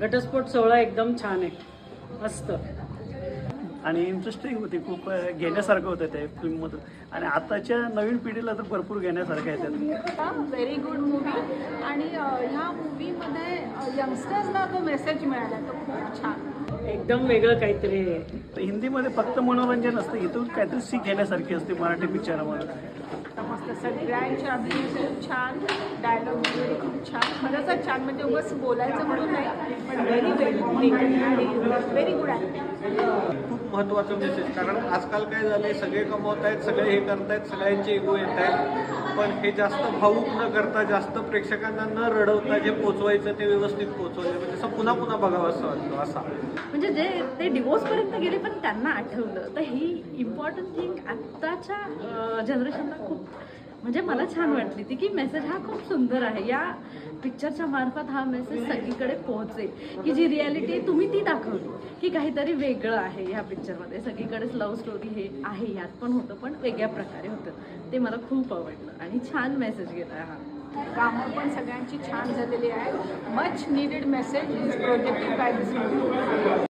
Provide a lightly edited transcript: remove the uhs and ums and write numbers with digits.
घटस्फोट सोहळा एकदम छान आहे, मस्त आणि इंटरेस्टिंग होती, खूप घेण्यासारखं होतं ते फिल्ममधून. आणि आताच्या नवीन पिढीला तर भरपूर घेण्यासारखं आहे त्यात. Very good movie. आणि ह्या मूवीमध्ये यंगस्टर्सना जो मेसेज मिळाला तो खूप छान, एकदम वेगळं काहीतरी आहे. हिंदीमध्ये फक्त मनोरंजन असतं, इथून काहीतरी सीख घेण्यासारखी असते मराठी पिक्चरामध्ये. मस्त सगळ्यांचे अभिनय खूप छान, डायलॉग वगैरे खूप छान, खरंच छान. म्हणजे उगाच बोलायचं म्हणून नाही, पण व्हेरी व्हेरी गुड ॲक्टिंग. खूप महत्त्वाचं मेसेज, कारण आजकाल काय झालंय, सगळे कमवत आहेत, सगळे हे करतायत, सगळ्यांचे इगो येत आहेत, पण हे जास्त भावूक न करता, जास्त प्रेक्षकांना न रडवता जे पोचवायचं ते व्यवस्थित पोचवलं, म्हणजे असं पुन्हा पुन्हा बघावं असं वाटतं. असा म्हणजे जे ते डिवोर्सपर्यंत गेले पण त्यांना आठवलं, तर ही इम्पॉर्टंट थिंग आत्ताच्या जनरेशनला खूप म्हणजे मला छान वाटली ती, की मेसेज हा खूप सुंदर आहे. या पिक्चरच्या मार्फत हा मेसेज सगळीकडे पोहोचेल, की जी रियालिटी तुम्ही ती दाखवली, की काहीतरी वेगळं आहे ह्या पिक्चरमध्ये. सगळीकडेच लव्ह स्टोरी हे आहे, यात पण होतं पण वेगळ्या प्रकारे होतं. ते मला खूप आवडलं आणि छान मेसेज गेला हा. कामं पण सगळ्यांची छान झालेली आहे. Much needed message is projected by this movie.